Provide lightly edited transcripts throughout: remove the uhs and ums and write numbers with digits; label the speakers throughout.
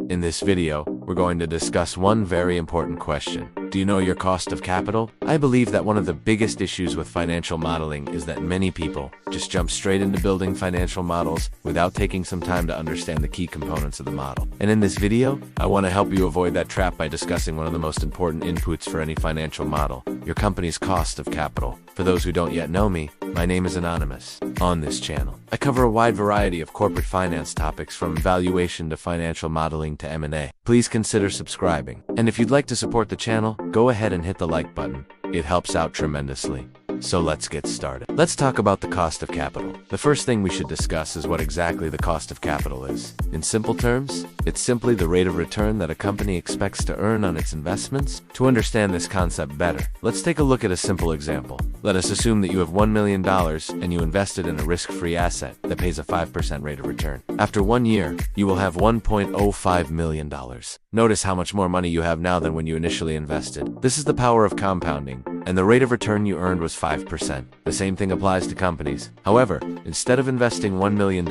Speaker 1: In this video, we're going to discuss one very important question. Do you know your cost of capital? I believe that one of the biggest issues with financial modeling is that many people just jump straight into building financial models without taking some time to understand the key components of the model. And in this video, I want to help you avoid that trap by discussing one of the most important inputs for any financial model, your company's cost of capital. For those who don't yet know me, my name is Anonymous. On this channel, I cover a wide variety of corporate finance topics from valuation to financial modeling to M&A. Please consider subscribing. And if you'd like to support the channel, go ahead and hit the like button. It helps out tremendously. So let's get started. Let's talk about the cost of capital. The first thing we should discuss is what exactly the cost of capital is. In simple terms, it's simply the rate of return that a company expects to earn on its investments. To understand this concept better, let's take a look at a simple example. Let us assume that you have $1 million and you invested in a risk-free asset that pays a 5% rate of return. After 1 year, you will have $1.05 million. Notice how much more money you have now than when you initially invested. This is the power of compounding, and the rate of return you earned was 5%. The same thing applies to companies. However, instead of investing $1 million,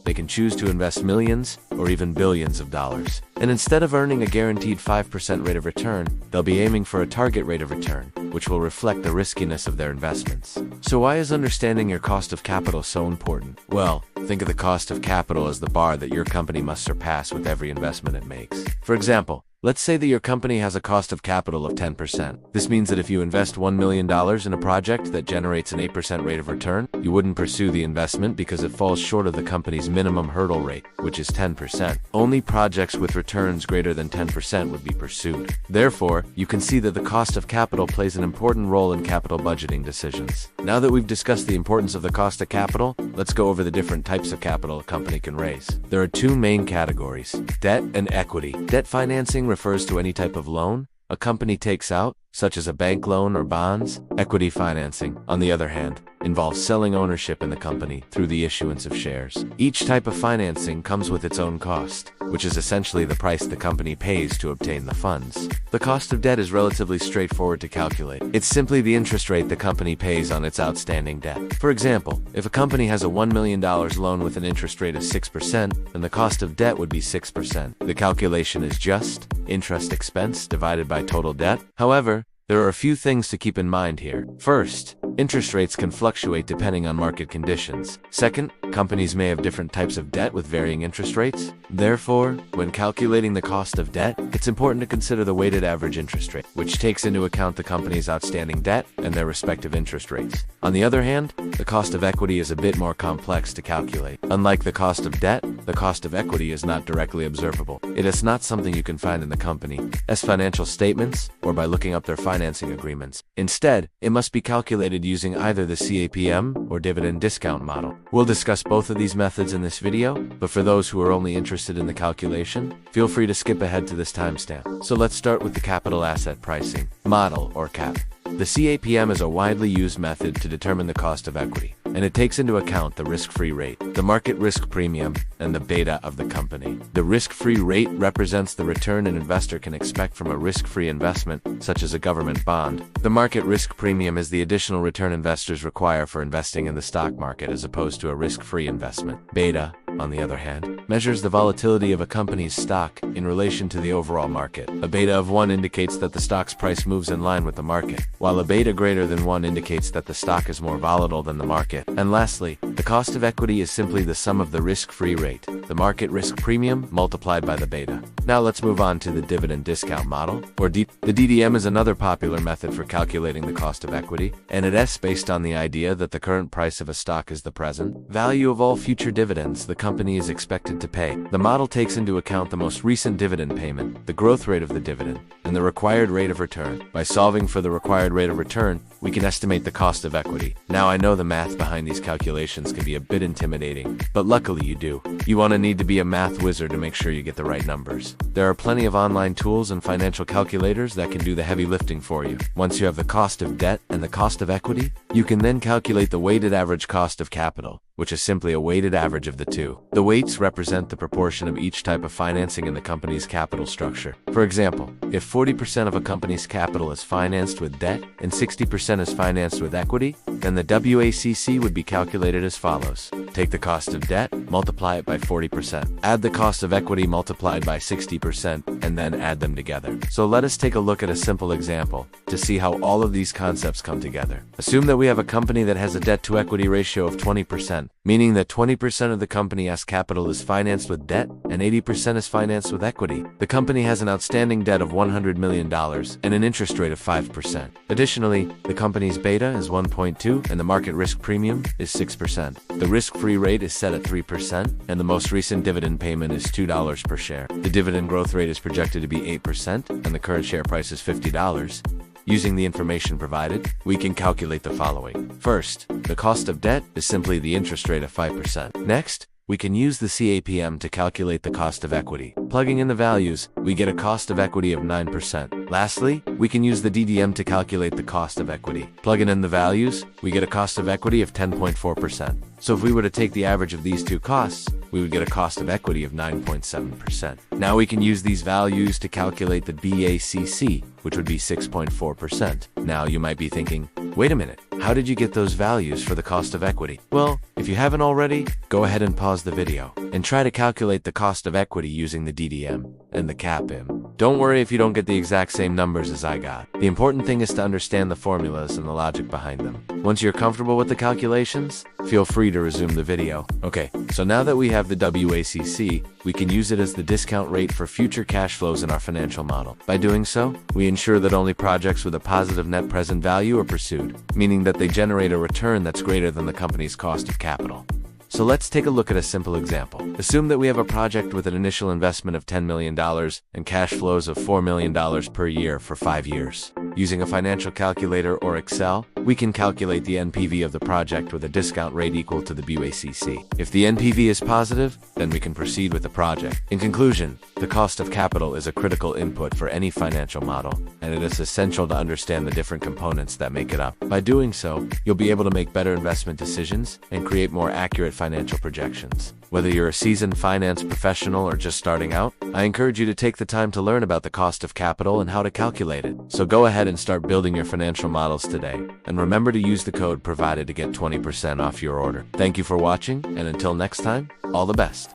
Speaker 1: they can choose to invest millions or even billions of dollars. And instead of earning a guaranteed 5% rate of return, they'll be aiming for a target rate of return, which will reflect the riskiness of their investments. So why is understanding your cost of capital so important? Well, think of the cost of capital as the bar that your company must surpass with every investment it makes. For example, let's say that your company has a cost of capital of 10%. This means that if you invest $1 million in a project that generates an 8% rate of return, you wouldn't pursue the investment because it falls short of the company's minimum hurdle rate, which is 10%. Only projects with returns greater than 10% would be pursued. Therefore, you can see that the cost of capital plays an important role in capital budgeting decisions. Now that we've discussed the importance of the cost of capital, let's go over the different types of capital a company can raise. There are two main categories: debt and equity. Debt financing refers to any type of loan a company takes out, such as a bank loan or bonds. Equity financing, on the other hand, involves selling ownership in the company through the issuance of shares. Each type of financing comes with its own cost, which is essentially the price the company pays to obtain the funds. The cost of debt is relatively straightforward to calculate. It's simply the interest rate the company pays on its outstanding debt. For example, if a company has a $1 million loan with an interest rate of 6%, then the cost of debt would be 6%. The calculation is just interest expense divided by total debt. However, there are a few things to keep in mind here. First, interest rates can fluctuate depending on market conditions. Second, companies may have different types of debt with varying interest rates. Therefore, when calculating the cost of debt, it's important to consider the weighted average interest rate, which takes into account the company's outstanding debt and their respective interest rates. On the other hand, the cost of equity is a bit more complex to calculate. Unlike the cost of debt, the cost of equity is not directly observable. It is not something you can find in the company as financial statements or by looking up their financing agreements. Instead, it must be calculated using either the CAPM or dividend discount model. We'll discuss both of these methods in this video, but for those who are only interested in the calculation, feel free to skip ahead to this timestamp. So let's start with the capital asset pricing model, or CAP. The CAPM is a widely used method to determine the cost of equity, and it takes into account the risk-free rate, the market risk premium, and the beta of the company. The risk-free rate represents the return an investor can expect from a risk-free investment, such as a government bond. The market risk premium is the additional return investors require for investing in the stock market as opposed to a risk-free investment. Beta, on the other hand, measures the volatility of a company's stock in relation to the overall market. A beta of 1 indicates that the stock's price moves in line with the market, while a beta greater than 1 indicates that the stock is more volatile than the market. And lastly, the cost of equity is simply the sum of the risk-free rate, the market risk premium, multiplied by the beta. Now let's move on to the dividend discount model, or the DDM is another popular method for calculating the cost of equity, and it is based on the idea that the current price of a stock is the present value of all future dividends the company is expected to pay. The model takes into account the most recent dividend payment, the growth rate of the dividend, and the required rate of return. By solving for the required rate of return, we can estimate the cost of equity. Now I know the math behind these calculations can be a bit intimidating, but luckily you do. You want to need to be a math wizard to make sure you get the right numbers. There are plenty of online tools and financial calculators that can do the heavy lifting for you. Once you have the cost of debt and the cost of equity, you can then calculate the weighted average cost of capital, which is simply a weighted average of the two. The weights represent the proportion of each type of financing in the company's capital structure. For example, if 40% of a company's capital is financed with debt and 60% is financed with equity, then the WACC would be calculated as follows. Take the cost of debt, multiply it by 40%. Add the cost of equity multiplied by 60%, and then add them together. So let us take a look at a simple example to see how all of these concepts come together. Assume that we have a company that has a debt-to-equity ratio of 20%, meaning that 20% of the company's capital is financed with debt and 80% is financed with equity. The company has an outstanding debt of $100 million and an interest rate of 5%. Additionally, the company's beta is 1.2 and the market risk premium is 6%. The risk-free rate is set at 3% and the most recent dividend payment is $2 per share. The dividend growth rate is projected to be 8% and the current share price is $50. Using the information provided, we can calculate the following. First, the cost of debt is simply the interest rate of 5%. Next, we can use the CAPM to calculate the cost of equity. Plugging in the values, we get a cost of equity of 9%. Lastly, we can use the DDM to calculate the cost of equity. Plugging in the values, we get a cost of equity of 10.4%. So if we were to take the average of these two costs, we would get a cost of equity of 9.7%. Now we can use these values to calculate the BACC, which would be 6.4%. Now you might be thinking, wait a minute, how did you get those values for the cost of equity? Well, if you haven't already, go ahead and pause the video and try to calculate the cost of equity using the DDM and the CAPM. Don't worry if you don't get the exact same numbers as I got. The important thing is to understand the formulas and the logic behind them. Once you're comfortable with the calculations, feel free to resume the video. Okay, so now that we have the WACC, we can use it as the discount rate for future cash flows in our financial model. By doing so, we ensure that only projects with a positive net present value are pursued, meaning that they generate a return that's greater than the company's cost of capital. So let's take a look at a simple example. Assume that we have a project with an initial investment of $10 million and cash flows of $4 million per year for 5 years. Using a financial calculator or Excel, we can calculate the NPV of the project with a discount rate equal to the BACC. If the NPV is positive, then we can proceed with the project. In conclusion, the cost of capital is a critical input for any financial model, and it is essential to understand the different components that make it up. By doing so, you'll be able to make better investment decisions and create more accurate financial projections. Whether you're a seasoned finance professional or just starting out, I encourage you to take the time to learn about the cost of capital and how to calculate it. So go ahead and start building your financial models today. And remember to use the code provided to get 20% off your order. Thank you for watching, and until next time, all the best.